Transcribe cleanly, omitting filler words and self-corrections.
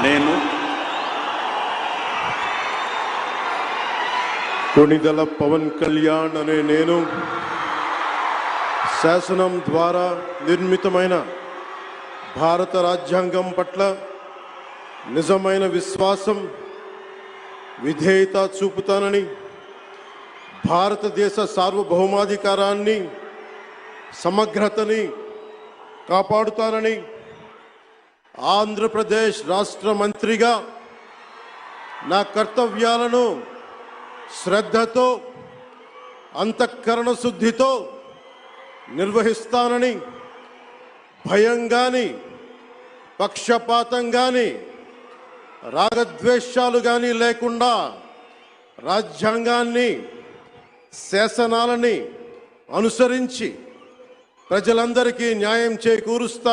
నేను కొణిదెల పవన్ కళ్యాణ్ అనే నేను శాసనం ద్వారా నిర్మితమైన భారత రాజ్యాంగం పట్ల నిజమైన విశ్వాసం విధేయత చూపుతానని, భారతదేశ సార్వభౌమాధికారాన్ని సమగ్రతని కాపాడుతానని, ఆంధ్రప్రదేశ్ రాష్ట్ర మంత్రిగా నా కర్తవ్యాలను శ్రద్ధతో అంతఃకరణ శుద్ధితో నిర్వహిస్తానని, భయం గాని పక్షపాతం గాని రాగద్వేషాలు గాని లేకుండా రాజ్యాంగాన్ని శాసనాలని అనుసరించి ప్రజలందరికీ న్యాయం చేకూరుస్తా